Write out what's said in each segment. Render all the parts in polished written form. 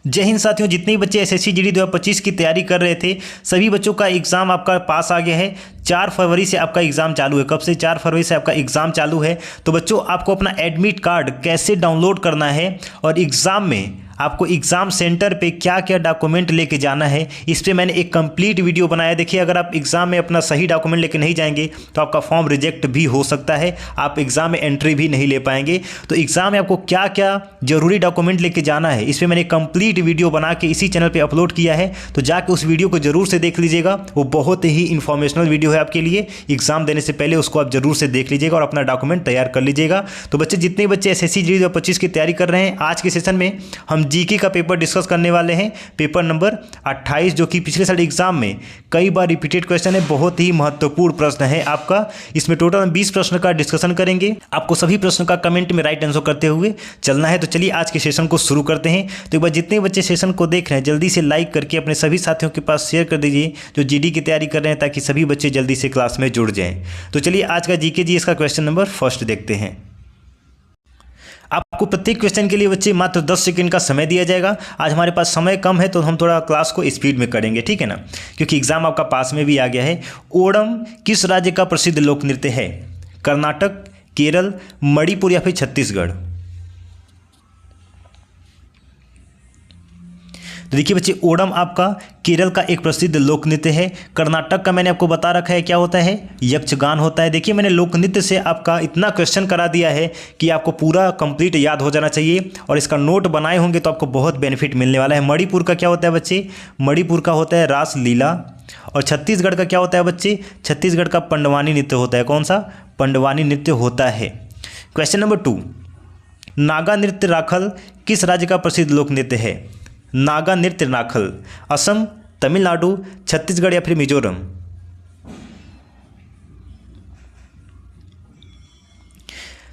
जय हिंद साथियों, जितने भी बच्चे एसएससी जीडी 2025 की तैयारी कर रहे थे सभी बच्चों का एग्ज़ाम आपका पास आ गया है। 4 फरवरी से आपका एग्ज़ाम चालू है। कब से? 4 फरवरी से आपका एग्ज़ाम चालू है। तो बच्चों आपको अपना एडमिट कार्ड कैसे डाउनलोड करना है और एग्ज़ाम में आपको एग्ज़ाम सेंटर पे क्या क्या डॉक्यूमेंट लेके जाना है, इस पर मैंने एक कंप्लीट वीडियो बनाया। देखिए, अगर आप एग्ज़ाम में अपना सही डॉक्यूमेंट लेके नहीं जाएंगे तो आपका फॉर्म रिजेक्ट भी हो सकता है, आप एग्ज़ाम में एंट्री भी नहीं ले पाएंगे। तो एग्ज़ाम में आपको क्या क्या जरूरी डॉक्यूमेंट लेके जाना है, इस पर मैंने कंप्लीट वीडियो बना के इसी चैनल पर अपलोड किया है। तो जाके उस वीडियो को जरूर से देख लीजिएगा, वो बहुत ही इंफॉर्मेशनल वीडियो है आपके लिए। एग्ज़ाम देने से पहले उसको आप जरूर से देख लीजिएगा और अपना डॉक्यूमेंट तैयार कर लीजिएगा। तो बच्चे, जितने बच्चे एसएससी जीडी 2025 की तैयारी कर रहे हैं, आज के सेशन में हम जीके का पेपर डिस्कस करने वाले हैं, पेपर नंबर 28, जो कि पिछले साल एग्जाम में कई बार रिपीटेड क्वेश्चन है। बहुत ही महत्वपूर्ण प्रश्न है आपका। इसमें टोटल हम 20 प्रश्न का डिस्कशन करेंगे। आपको सभी प्रश्नों का कमेंट में राइट आंसर करते हुए चलना है। तो चलिए आज के सेशन को शुरू करते हैं। तो एक बार जितने बच्चे सेशन को देख रहे हैं जल्दी से लाइक करके अपने सभी साथियों के पास शेयर कर दीजिए जो जीडी की तैयारी कर रहे हैं, ताकि सभी बच्चे जल्दी से क्लास में जुड़ जाएं। तो चलिए आज का जीके जी इसका क्वेश्चन नंबर फर्स्ट देखते हैं। आपको प्रत्येक क्वेश्चन के लिए बच्चे मात्र 10 सेकंड का समय दिया जाएगा। आज हमारे पास समय कम है तो हम थोड़ा क्लास को स्पीड में करेंगे, ठीक है ना, क्योंकि एग्जाम आपका पास में भी आ गया है। ओणम किस राज्य का प्रसिद्ध लोक नृत्य है? कर्नाटक, केरल, मणिपुर या फिर छत्तीसगढ़? तो देखिए बच्चे, ओणम आपका केरल का एक प्रसिद्ध लोक नृत्य है। कर्नाटक का मैंने आपको बता रखा है क्या होता है, यक्षगान होता है। देखिए, मैंने लोक नृत्य से आपका इतना क्वेश्चन करा दिया है कि आपको पूरा कंप्लीट याद हो जाना चाहिए, और इसका नोट बनाए होंगे तो आपको बहुत बेनिफिट मिलने वाला है। मणिपुर का क्या होता है बच्चे? मणिपुर का होता है रास लीला। और छत्तीसगढ़ का क्या होता है बच्चे? छत्तीसगढ़ का पंडवानी नृत्य होता है। कौन सा? पंडवानी नृत्य होता है। क्वेश्चन नंबर 2, नागा नृत्य राखल किस राज्य का प्रसिद्ध लोक नृत्य है? नागा नृत्य राखल असम, तमिलनाडु, छत्तीसगढ़ या फिर मिजोरम?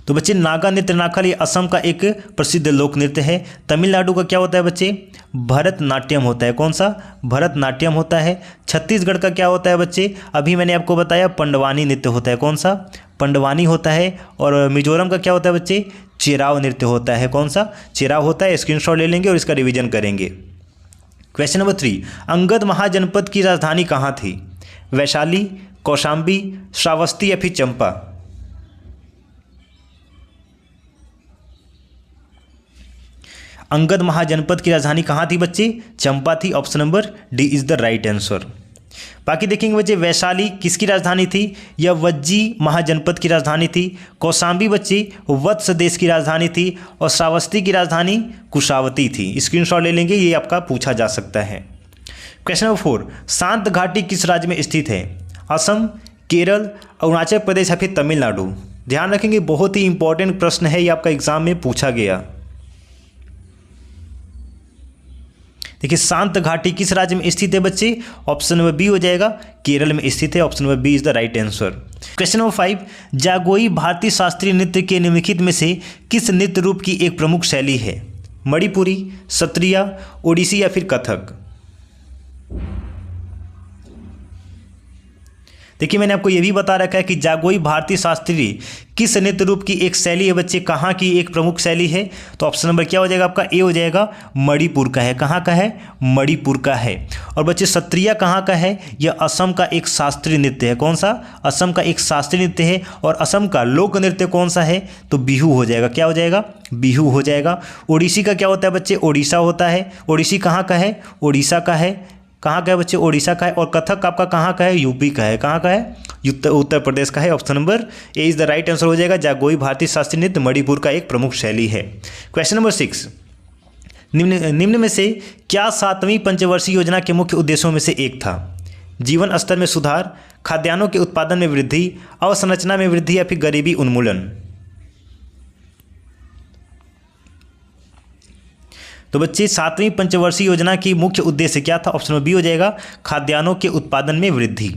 तो बच्चे, नागा नृत्य राखल ये असम का एक प्रसिद्ध लोक नृत्य है। तमिलनाडु का क्या होता है बच्चे? भरतनाट्यम होता है। कौन सा? भरतनाट्यम होता है। छत्तीसगढ़ का क्या होता है बच्चे? अभी मैंने आपको बताया पंडवानी नृत्य होता है। कौन सा? पंडवानी होता है। और मिजोरम का क्या होता है बच्चे? चेराव नृत्य होता है। कौन सा? चेराव होता है। स्क्रीनशॉट ले लेंगे और इसका रिवीजन करेंगे। क्वेश्चन नंबर 3, अंगद महाजनपद की राजधानी कहाँ थी? वैशाली, कौशाम्बी, श्रावस्ती या फिर चंपा? अंगद महाजनपद की राजधानी कहाँ थी बच्चे? चंपा थी। Option number D is the right answer. बाकी देखेंगे बच्चे, वैशाली किसकी राजधानी थी? यह वज्जी महाजनपद की राजधानी थी। कौशाम्बी बच्चे वत्स देश की राजधानी थी। और श्रावस्ती की राजधानी कुशावती थी। स्क्रीनशॉट ले लेंगे, ये आपका पूछा जा सकता है। क्वेश्चन नंबर 4, शांत घाटी किस राज्य में स्थित है? असम, केरल, अरुणाचल प्रदेश या फिर तमिलनाडु? ध्यान रखेंगे, बहुत ही इंपॉर्टेंट प्रश्न है, ये आपका एग्जाम में पूछा गया। देखिए, शांत घाटी किस राज्य में स्थित है बच्चे? ऑप्शन नंबर बी हो जाएगा, केरल में स्थित है। Option number B is the right answer. Question number 5, Jagoi भारतीय शास्त्रीय नृत्य के निम्नलिखित में से किस नृत्य रूप की एक प्रमुख शैली है? मणिपुरी, सत्रिया, ओडिसी या फिर कथक? देखिए, मैंने आपको यह भी बता रखा है कि जागोई भारतीय शास्त्रीय किस नृत्य रूप की एक शैली है बच्चे, कहाँ की एक प्रमुख शैली है? तो ऑप्शन नंबर क्या हो जाएगा आपका? ए हो जाएगा, मणिपुर का है। कहाँ का है? मणिपुर का है। और बच्चे, सत्रिया कहाँ का है? यह असम का एक शास्त्रीय नृत्य है। कौन सा? असम का एक शास्त्रीय नृत्य है। और असम का लोक नृत्य कौन सा है? तो बिहू हो जाएगा। क्या हो जाएगा? बिहू हो जाएगा। ओडिसी का क्या होता है बच्चे? ओडिशा होता है। ओडिसी कहाँ का है? ओडिशा का है। कहाँ का है बच्चे? ओडिशा का है। और कथक आपका कहाँ का है? यूपी का है। कहाँ का है? उत्तर प्रदेश का है। Option number A is the right answer हो जाएगा। जागोई भारतीय शास्त्रीय नृत्य मणिपुर का एक प्रमुख शैली है। क्वेश्चन नंबर 6, निम्न में से क्या 7वीं पंचवर्षीय योजना के मुख्य उद्देश्यों में से एक था? जीवन स्तर में सुधार, खाद्यान्नों के उत्पादन में वृद्धि, अवसंरचना में वृद्धि या फिर गरीबी उन्मूलन? तो बच्चे, 7वीं पंचवर्षीय योजना की मुख्य उद्देश्य क्या था? ऑप्शन नंबर बी हो जाएगा, खाद्यान्नों के उत्पादन में वृद्धि।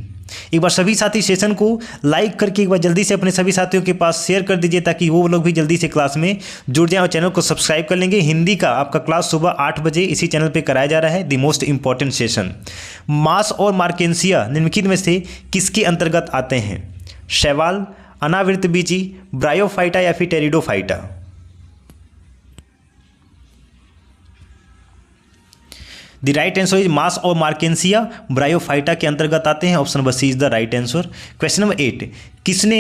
एक बार सभी साथी सेशन को लाइक करके एक बार जल्दी से अपने सभी साथियों के पास शेयर कर दीजिए, ताकि वो लोग भी जल्दी से क्लास में जुड़ जाएं और चैनल को सब्सक्राइब कर लेंगे। हिंदी का आपका क्लास सुबह 8 बजे इसी चैनल पे कराया जा रहा है, द मोस्ट इंपॉर्टेंट सेशन। मास और मार्केंसिया निम्नलिखित में से किसके अंतर्गत आते हैं? शैवाल, अनावृतबीजी, ब्रायोफाइटा या फिर pteridophyta? The right answer is moss और मार्केंसिया ब्रायोफाइटा के अंतर्गत आते हैं। Option number C is the right answer. Question number 8, किसने,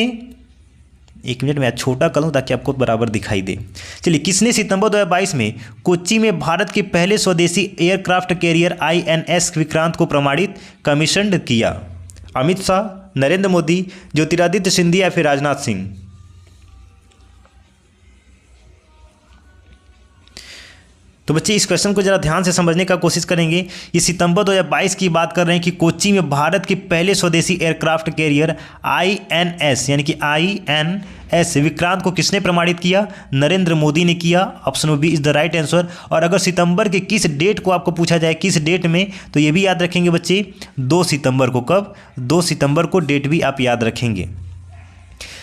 एक मिनट में छोटा कर लूँ ताकि आपको बराबर दिखाई दे। चलिए, किसने सितंबर 2022 में कोच्चि में भारत के पहले स्वदेशी एयरक्राफ्ट कैरियर INS विक्रांत को प्रमाणित कमीशन किया? अमित शाह, नरेंद्र मोदी, ज्योतिरादित्य सिंधिया या फिर राजनाथ सिंह? तो बच्चे इस क्वेश्चन को जरा ध्यान से समझने का कोशिश करेंगे। ये सितंबर 2022 की बात कर रहे हैं कि कोच्चि में भारत के पहले स्वदेशी एयरक्राफ्ट कैरियर INS यानी कि INS विक्रांत को किसने प्रमाणित किया? नरेंद्र मोदी ने किया। Option B is the right answer. और अगर सितंबर के किस डेट को आपको पूछा जाए किस डेट में, तो ये भी याद रखेंगे बच्चे 2 सितंबर को। कब? 2 सितंबर को डेट भी आप याद रखेंगे।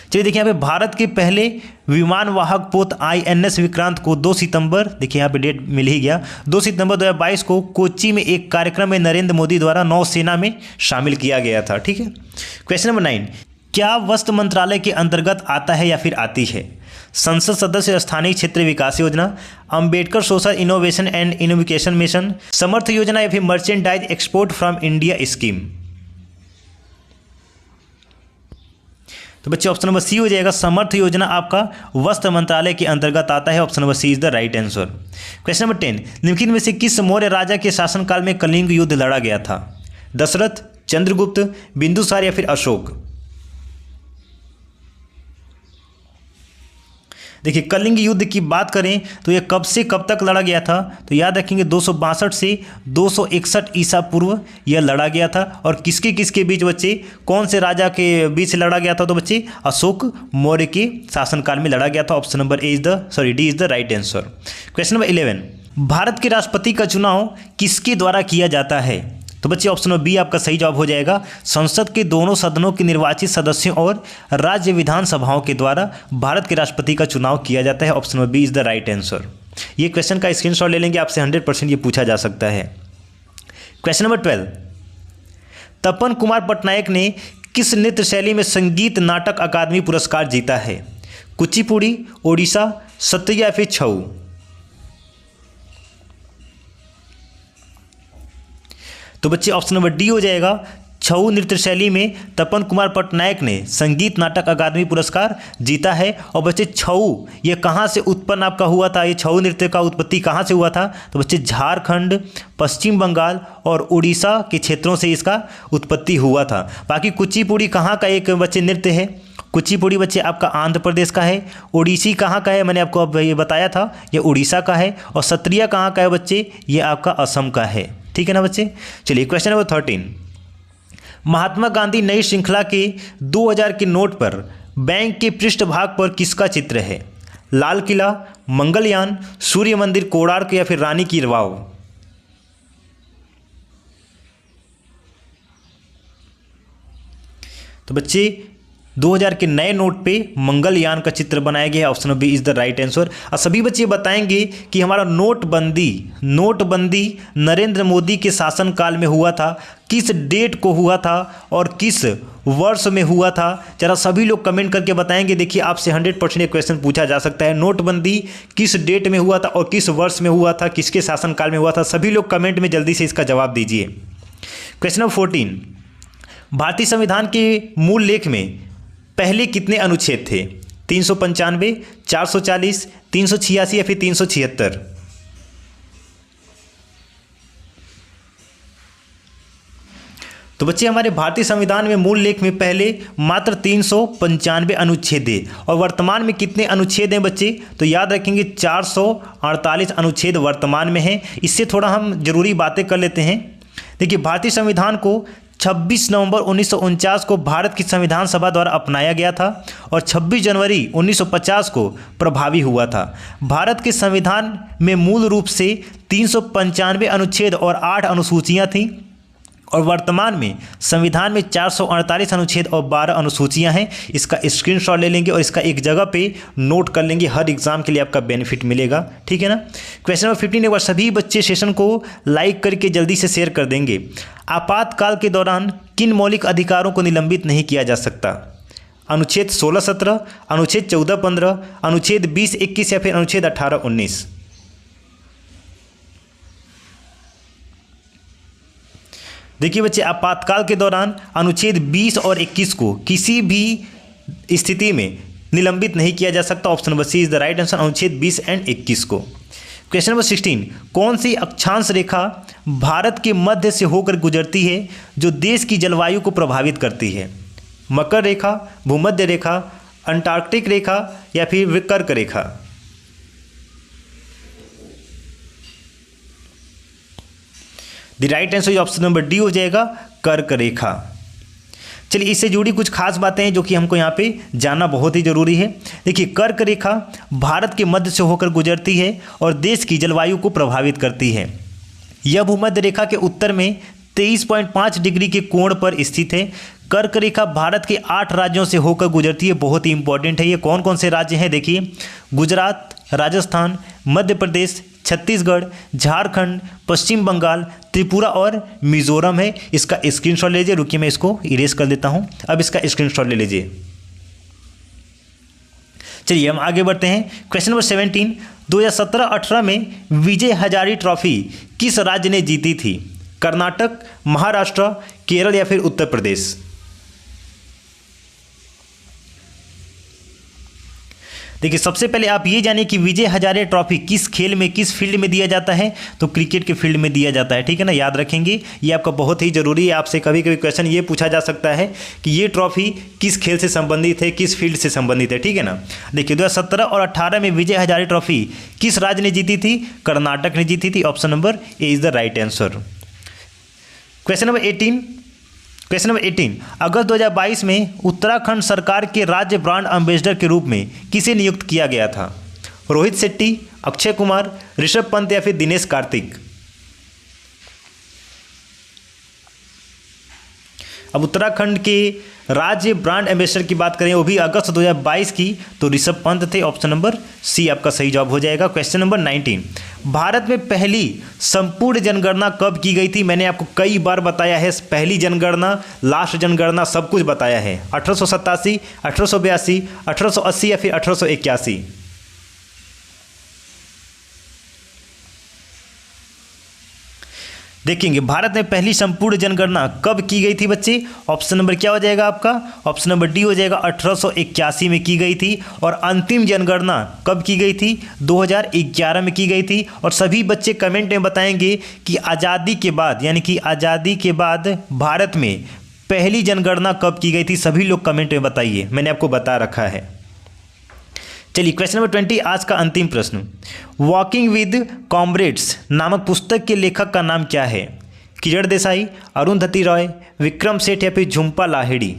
चलिए देखिए यहाँ पे भारत के पहले विमान वाहक पोत INS विक्रांत को 2 सितंबर, देखिए यहाँ पे डेट मिल ही गया, 2 सितंबर 2022 को कोच्चि में एक कार्यक्रम में नरेंद्र मोदी द्वारा नौसेना में शामिल किया गया था। ठीक है। क्वेश्चन नंबर 9, क्या वस्त्र मंत्रालय के अंतर्गत आता है या फिर आती है? संसद सदस्य स्थानीय क्षेत्र विकास योजना, Ambedkar social innovation and innovation mission, Samarth योजना या फिर merchandise export from India scheme? तो बच्चे ऑप्शन नंबर सी हो जाएगा, समर्थ योजना आपका वस्त्र मंत्रालय के अंतर्गत आता है। Option number C is the right answer. Question number 10, निम्नलिखित में से किस मौर्य राजा के शासनकाल में कलिंग युद्ध लड़ा गया था? दशरथ, चंद्रगुप्त, बिंदुसार या फिर अशोक? देखिए, कलिंग युद्ध की बात करें तो ये कब से कब तक लड़ा गया था? तो याद रखेंगे 262 से 261 ईसा पूर्व यह लड़ा गया था। और किसके किसके बीच बच्चे, कौन से राजा के बीच लड़ा गया था? तो बच्चे अशोक मौर्य के शासनकाल में लड़ा गया था। Option number D is the right answer. Question number 11, Bharat के राष्ट्रपति का चुनाव किसके द्वारा किया जाता है? तो बच्चे ऑप्शन नंबर बी आपका सही जवाब हो जाएगा, संसद के दोनों सदनों के निर्वाचित सदस्यों और राज्य विधानसभाओं के द्वारा भारत के राष्ट्रपति का चुनाव किया जाता है। Option number B is the right answer. ये क्वेश्चन का स्क्रीनशॉट ले लेंगे, आपसे 100% ये पूछा जा सकता है। क्वेश्चन नंबर 12, तपन कुमार पटनायक ने किस नृत्य शैली में संगीत नाटक अकादमी पुरस्कार जीता है? कुचिपुड़ी, ओडिशा, सत्रिया या फिर छऊ? तो बच्चे ऑप्शन नंबर डी हो जाएगा, छऊ नृत्य शैली में तपन कुमार पटनायक ने संगीत नाटक अकादमी पुरस्कार जीता है। और बच्चे छऊ ये कहाँ से उत्पन्न आपका हुआ था? ये छऊ नृत्य का उत्पत्ति कहाँ से हुआ था? तो बच्चे झारखंड, पश्चिम बंगाल और उड़ीसा के क्षेत्रों से इसका उत्पत्ति हुआ था। बाकी कुचिपुड़ी कहाँ का एक बच्चे नृत्य है? कुचिपुड़ी बच्चे आपका आंध्र प्रदेश का है। ओडिसी कहाँ का है? मैंने आपको अब ये बताया था, ये उड़ीसा का है। और सत्रिया कहाँ का है बच्चे? ये आपका असम का है। ठीक है ना बच्चे। चलिए क्वेश्चन नंबर 13, महात्मा गांधी नई श्रृंखला के 2000 के नोट पर बैंक के पृष्ठभाग पर किसका चित्र है? लाल किला, मंगलयान, सूर्य मंदिर कोणार्क या फिर रानी की वाव? तो बच्चे 2000 के नए नोट पे मंगलयान का चित्र बनाया गया है। Option B is the right answer. और सभी बच्चे बताएंगे कि हमारा नोटबंदी नरेंद्र मोदी के शासनकाल में हुआ था, किस डेट को हुआ था और किस वर्ष में हुआ था? जरा सभी लोग कमेंट करके बताएंगे। देखिए, आपसे 100% ये क्वेश्चन पूछा जा सकता है, नोटबंदी किस डेट में हुआ था और किस वर्ष में हुआ था, किसके शासनकाल में हुआ था? सभी लोग कमेंट में जल्दी से इसका जवाब दीजिए। क्वेश्चन नंबर 14, भारतीय संविधान के मूल लेख में पहले कितने अनुच्छेद थे? 395, 440, 386 या फिर 376? तो बच्चे हमारे भारतीय संविधान में मूल लेख में पहले मात्र 395 अनुच्छेद है। और वर्तमान में कितने अनुच्छेद हैं बच्चे? तो याद रखेंगे 448 अनुच्छेद वर्तमान में हैं। इससे थोड़ा हम जरूरी बातें कर लेते हैं। देखिए, भारतीय संविधान को 26 नवंबर 1949 को भारत की संविधान सभा द्वारा अपनाया गया था और 26 जनवरी 1950 को प्रभावी हुआ था। भारत के संविधान में मूल रूप से 395 अनुच्छेद और 8 अनुसूचियां थीं और वर्तमान में संविधान में 448 अनुच्छेद और 12 अनुसूचियां हैं। इसका स्क्रीनशॉट ले लेंगे और इसका एक जगह पे नोट कर लेंगे, हर एग्जाम के लिए आपका बेनिफिट मिलेगा। ठीक है ना। क्वेश्चन नंबर 15, एक बार सभी बच्चे सेशन को लाइक करके जल्दी से शेयर कर देंगे। आपातकाल के दौरान किन मौलिक अधिकारों को निलंबित नहीं किया जा सकता? अनुच्छेद 16-17, अनुच्छेद 14-15, अनुच्छेद 20-21 या फिर अनुच्छेद 18-19? देखिए बच्चे, आपातकाल के दौरान अनुच्छेद 20 और 21 को किसी भी स्थिति में निलंबित नहीं किया जा सकता। Option number C is the right answer, अनुच्छेद 20 एंड 21 को। क्वेश्चन नंबर 16, कौन सी अक्षांश रेखा भारत के मध्य से होकर गुजरती है जो देश की जलवायु को प्रभावित करती है? मकर रेखा, भूमध्य रेखा, अंटार्कटिक रेखा या फिर कर्क रेखा? The right answer is option number D हो जाएगा, कर्क रेखा। चलिए, इससे जुड़ी कुछ खास बातें हैं जो कि हमको यहाँ पे जानना बहुत ही जरूरी है। देखिए, कर्क रेखा भारत के मध्य से होकर गुजरती है और देश की जलवायु को प्रभावित करती है। यह भूमध्य रेखा के उत्तर में 23.5 डिग्री के कोण पर स्थित है। कर्क रेखा भारत के 8 राज्यों से होकर गुजरती है। बहुत ही इंपॉर्टेंट है। ये कौन कौन से राज्य हैं? देखिए, गुजरात, राजस्थान, मध्य प्रदेश, छत्तीसगढ़, झारखंड, पश्चिम बंगाल, त्रिपुरा और मिजोरम है। इसका स्क्रीनशॉट ले लीजिए। रुकिए, मैं इसको इरेज कर देता हूं। अब इसका स्क्रीनशॉट ले लीजिए। चलिए, हम आगे बढ़ते हैं। क्वेश्चन नंबर 17, 2017-18 में विजय हजारे ट्रॉफी किस राज्य ने जीती थी? कर्नाटक, महाराष्ट्र, केरल या फिर उत्तर प्रदेश? देखिए, सबसे पहले आप ये जानिए कि विजय हजारे ट्रॉफी किस खेल में, किस फील्ड में दिया जाता है? तो क्रिकेट के फील्ड में दिया जाता है। ठीक है ना, याद रखेंगे, ये आपका बहुत ही जरूरी है। आपसे कभी कभी क्वेश्चन ये पूछा जा सकता है कि ये ट्रॉफी किस खेल से संबंधित है, किस फील्ड से संबंधित है। ठीक है ना। देखिए, 2017 और 18 में विजय हजारे ट्रॉफी किस राज्य ने जीती थी? कर्नाटक ने जीती थी। Option number A is the right answer. Question number 18, अगस्त 2022 में उत्तराखंड सरकार के राज्य ब्रांड एम्बेसडर के रूप में किसे नियुक्त किया गया था? रोहित शेट्टी, अक्षय कुमार, ऋषभ पंत या फिर दिनेश कार्तिक? अब उत्तराखंड के राज्य ब्रांड एम्बेसडर की बात करें, वो भी अगस्त 2022 की, तो ऋषभ पंत थे। ऑप्शन नंबर सी आपका सही जवाब हो जाएगा। क्वेश्चन नंबर 19, भारत में पहली संपूर्ण जनगणना कब की गई थी? मैंने आपको कई बार बताया है, पहली जनगणना, लास्ट जनगणना, सब कुछ बताया है। 1887, 1882, 1880 या फिर 1881? देखेंगे, भारत में पहली संपूर्ण जनगणना कब की गई थी बच्चे? ऑप्शन नंबर क्या हो जाएगा आपका? ऑप्शन नंबर डी हो जाएगा, 1881 में की गई थी। और अंतिम जनगणना कब की गई थी? 2011 में की गई थी। और सभी बच्चे कमेंट में बताएंगे कि आज़ादी के बाद, यानी कि आज़ादी के बाद भारत में पहली जनगणना कब की गई थी। सभी लोग कमेंट में बताइए, मैंने आपको बता रखा है। चलिए, क्वेश्चन नंबर 20, आज का अंतिम प्रश्न। वॉकिंग विद कॉमरेड्स नामक पुस्तक के लेखक का नाम क्या है? किरण देसाई, अरुंधति रॉय, विक्रम सेठ या फिर झुंपा लाहिड़ी?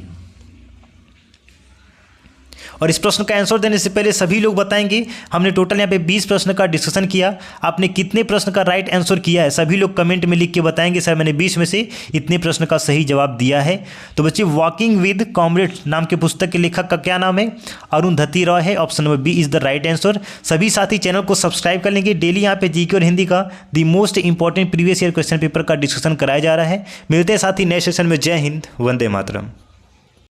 और इस प्रश्न का आंसर देने से पहले सभी लोग बताएंगे, हमने टोटल यहाँ पे 20 प्रश्न का डिस्कशन किया। आपने कितने प्रश्न का राइट आंसर किया है? सभी लोग कमेंट में लिख के बताएंगे, सर मैंने 20 में से इतने प्रश्न का सही जवाब दिया है। तो बच्चे, वॉकिंग विद कॉमरेड्स नाम के पुस्तक के लेखक का क्या नाम है? अरुंधति रॉय है। Option number B is the right answer. सभी साथी चैनल को सब्सक्राइब कर लेंगे। डेली यहाँ पे जीके और हिंदी का the most important previous year question paper का डिस्कशन कराया जा रहा है। मिलते हैं साथी नए सेशन में। जय हिंद, वंदे मातरम।